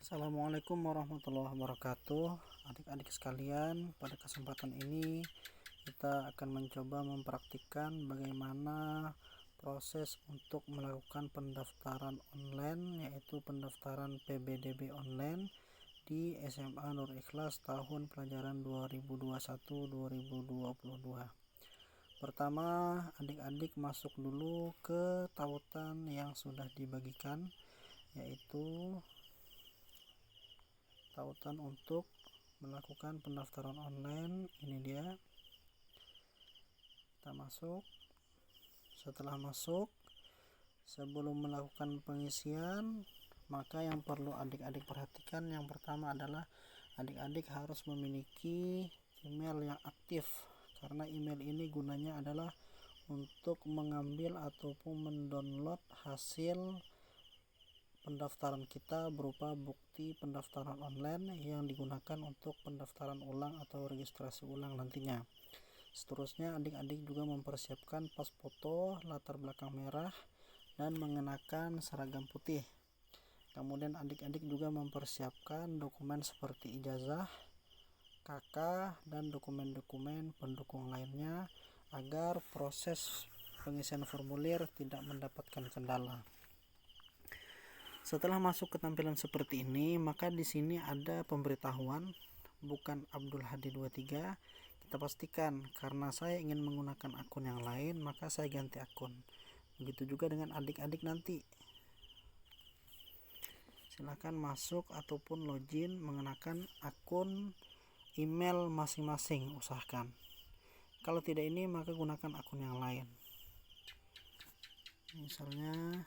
Assalamualaikum warahmatullahi wabarakatuh. Adik-adik sekalian, pada kesempatan ini kita akan mencoba mempraktikkan bagaimana proses untuk melakukan pendaftaran online, yaitu pendaftaran PBDB online di SMA Nur Ikhlas tahun pelajaran 2021-2022. Pertama, adik-adik masuk dulu ke tautan yang sudah dibagikan, yaitu tautan untuk melakukan pendaftaran online. Ini dia, kita masuk. Setelah masuk, sebelum melakukan pengisian, maka yang perlu adik-adik perhatikan yang pertama adalah adik-adik harus memiliki email yang aktif, karena email ini gunanya adalah untuk mengambil ataupun mendownload hasil pendaftaran kita berupa bukti pendaftaran online yang digunakan untuk pendaftaran ulang atau registrasi ulang nantinya. Seterusnya, adik-adik juga mempersiapkan pas foto, latar belakang merah, dan mengenakan seragam putih. Kemudian adik-adik juga mempersiapkan dokumen seperti ijazah, KK, dan dokumen-dokumen pendukung lainnya agar proses pengisian formulir tidak mendapatkan kendala. Setelah masuk ke tampilan seperti ini, maka di sini ada pemberitahuan bukan Abdul Hadi 23. Kita pastikan, karena saya ingin menggunakan akun yang lain, maka saya ganti akun. Begitu juga dengan adik-adik nanti. Silahkan masuk ataupun login mengenakan akun email masing-masing, usahakan. Kalau tidak ini, maka gunakan akun yang lain. Misalnya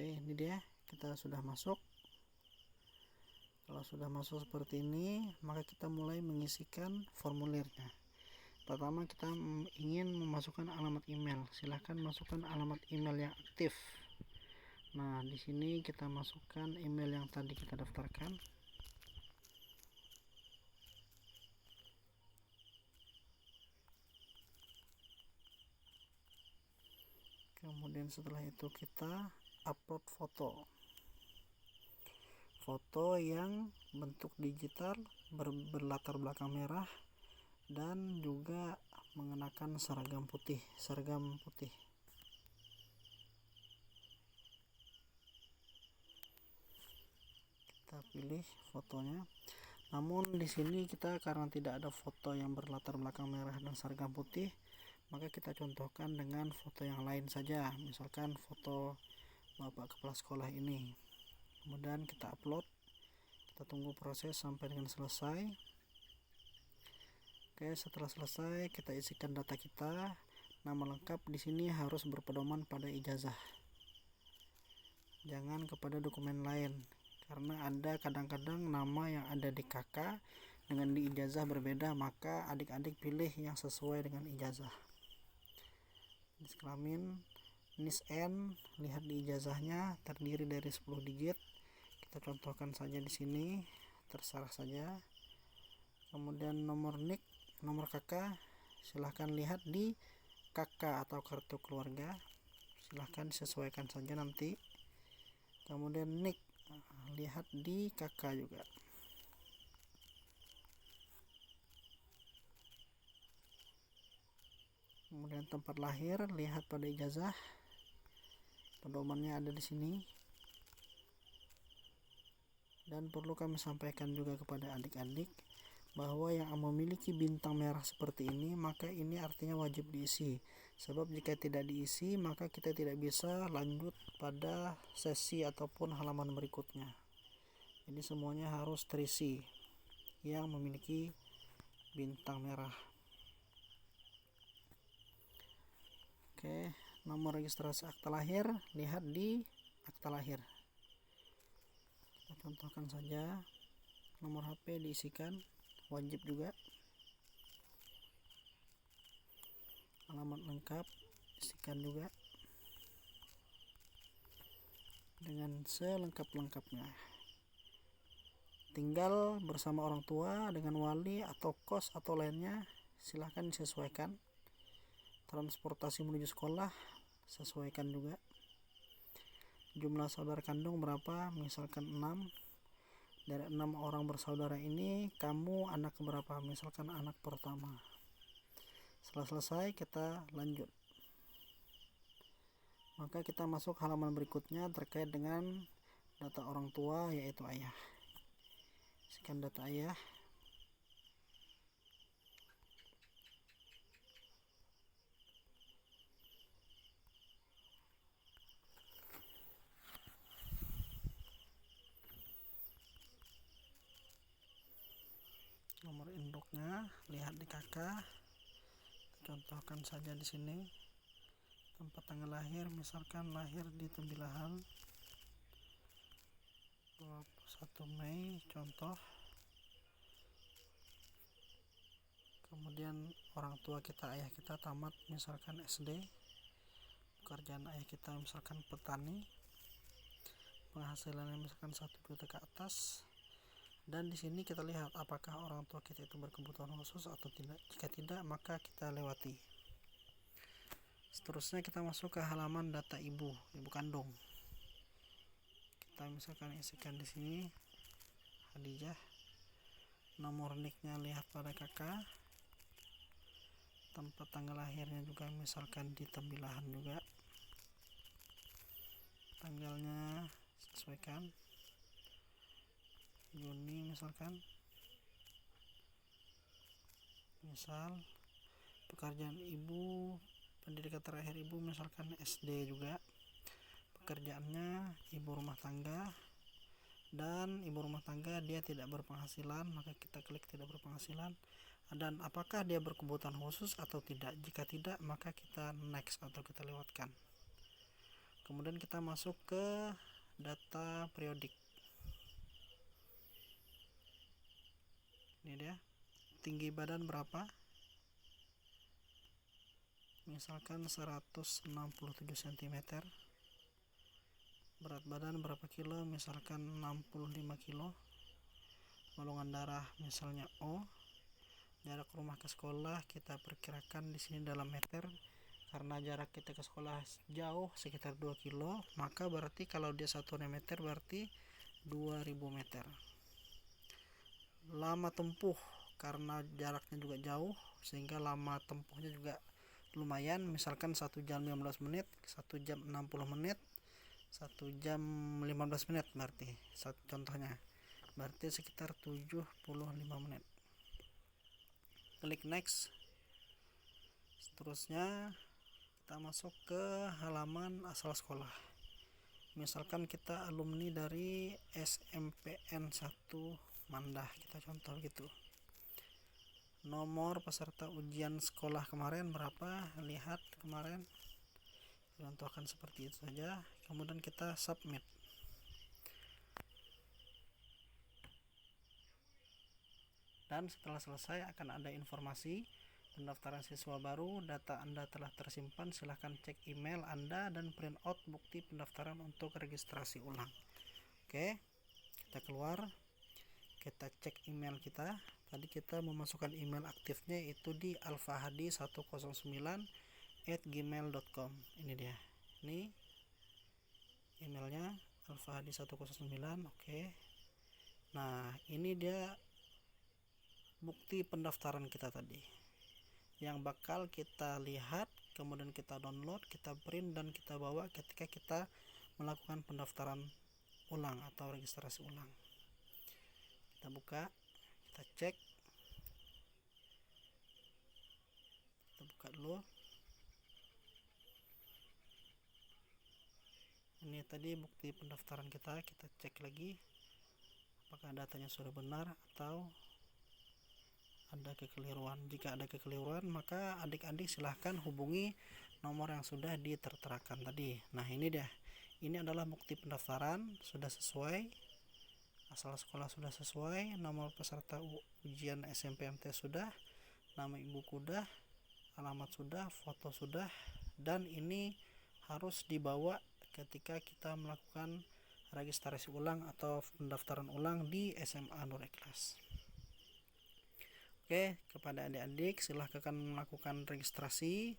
ini dia, kita sudah masuk. Kalau sudah masuk seperti ini, maka kita mulai mengisikan formulirnya. Pertama, kita ingin memasukkan alamat email. Silahkan masukkan alamat email yang aktif. Nah, di sini kita masukkan email yang tadi kita daftarkan. Kemudian setelah itu kita upload foto yang bentuk digital, berlatar belakang merah, dan juga mengenakan seragam putih. Kita pilih fotonya. Namun di sini kita karena tidak ada foto yang berlatar belakang merah dan seragam putih, maka kita contohkan dengan foto yang lain saja, misalkan foto Bapak Kepala Sekolah ini. Kemudian kita upload, kita tunggu proses sampai dengan selesai. Oke, setelah selesai kita isikan data kita. Nama lengkap di sini harus berpedoman pada ijazah, jangan kepada dokumen lain, karena ada kadang-kadang nama yang ada di KK dengan di ijazah berbeda, maka adik-adik pilih yang sesuai dengan ijazah. Jenis kelamin, NISN, lihat di ijazahnya terdiri dari 10 digit. Kita contohkan saja di sini, terserah saja. Kemudian nomor NIK, nomor KK, silahkan lihat di KK atau kartu keluarga, silahkan disesuaikan saja nanti. Kemudian NIK, lihat di KK juga. Kemudian tempat lahir, lihat pada ijazah, pedomannya ada di sini. Dan perlu kami sampaikan juga kepada adik-adik bahwa yang memiliki bintang merah seperti ini, maka ini artinya wajib diisi. Sebab jika tidak diisi, maka kita tidak bisa lanjut pada sesi ataupun halaman berikutnya. Jadi semuanya harus terisi yang memiliki bintang merah. Oke, nomor registrasi akta lahir, lihat di akta lahir. Kita contohkan saja, nomor HP diisikan, wajib juga. Alamat lengkap isikan juga dengan selengkap-lengkapnya. Tinggal bersama orang tua, dengan wali atau kos atau lainnya, silahkan disesuaikan. Transportasi menuju sekolah sesuaikan juga. Jumlah saudara kandung berapa, misalkan 6. Dari 6 orang bersaudara ini, kamu anak berapa, misalkan anak pertama. Setelah selesai, kita lanjut. Maka kita masuk halaman berikutnya terkait dengan data orang tua, yaitu ayah. Sekian data ayah. Nomor induknya lihat di kakak. Contohkan saja di sini. Tempat tanggal lahir, misalkan lahir di Tembilahan 21 Mei, contoh. Kemudian orang tua kita, ayah kita tamat misalkan SD. Pekerjaan ayah kita misalkan petani. Penghasilannya misalkan 1 juta ke atas. Dan di sini kita lihat apakah orang tua kita itu berkebutuhan khusus atau tidak. Jika tidak, maka kita lewati. Seterusnya kita masuk ke halaman data ibu kandung. Kita misalkan isikan di sini Hadijah. Nomor niknya lihat pada kakak. Tempat tanggal lahirnya juga misalkan di Tembilahan juga. Tanggalnya sesuaikan. Juni misalkan. Misal pekerjaan ibu, pendidikan terakhir ibu misalkan SD juga. Pekerjaannya ibu rumah tangga. Dan ibu rumah tangga dia tidak berpenghasilan, maka kita klik tidak berpenghasilan. Dan apakah dia berkebutuhan khusus atau tidak. Jika tidak, maka kita next atau kita lewatkan. Kemudian kita masuk ke data periodik. Ini dia, tinggi badan berapa, misalkan 167 cm. Berat badan berapa kilo, misalkan 65 kilo. Golongan darah misalnya O. Jarak rumah ke sekolah kita perkirakan di sini dalam meter, karena jarak kita ke sekolah jauh sekitar 2 kilo, maka berarti kalau dia 1 meter berarti 2000 meter. Lama tempuh, karena jaraknya juga jauh sehingga lama tempuhnya juga lumayan, misalkan 1 jam 15 menit, 1 jam 60 menit, 1 jam 15 menit berarti contohnya, berarti sekitar 75 menit. Klik next. Seterusnya kita masuk ke halaman asal sekolah. Misalkan kita alumni dari SMPN 1 Mandah, kita contoh gitu. Nomor peserta ujian sekolah kemarin berapa, lihat kemarin. Contohkan seperti itu saja. Kemudian kita submit. Dan setelah selesai akan ada informasi pendaftaran siswa baru. Data Anda telah tersimpan. Silahkan cek email Anda dan print out bukti pendaftaran untuk registrasi ulang. Oke, kita keluar. Kita cek email kita. Tadi kita memasukkan email aktifnya itu di alfahadi109@gmail.com. Ini dia. Ini emailnya alfahadi109. Oke. Nah, ini dia bukti pendaftaran kita tadi yang bakal kita lihat, kemudian kita download, kita print, dan kita bawa ketika kita melakukan pendaftaran ulang atau registrasi ulang. Kita buka, kita cek, kita buka dulu. Ini tadi bukti pendaftaran kita cek lagi apakah datanya sudah benar atau ada kekeliruan. Jika ada kekeliruan, maka adik-adik silahkan hubungi nomor yang sudah diterterakan tadi. Nah, ini dia. Ini adalah bukti pendaftaran, sudah sesuai, asal sekolah sudah sesuai, nomor peserta ujian SMPMT sudah, nama ibu sudah, alamat sudah, foto sudah, dan ini harus dibawa ketika kita melakukan registrasi ulang atau pendaftaran ulang di SMA Nur Ikhlas. Oke, kepada adik-adik silahkan melakukan registrasi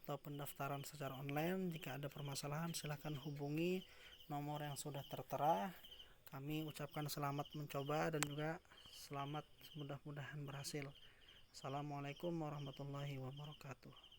atau pendaftaran secara online. Jika ada permasalahan silahkan hubungi nomor yang sudah tertera. Kami ucapkan selamat mencoba dan juga selamat, mudah-mudahan berhasil. Assalamualaikum warahmatullahi wabarakatuh.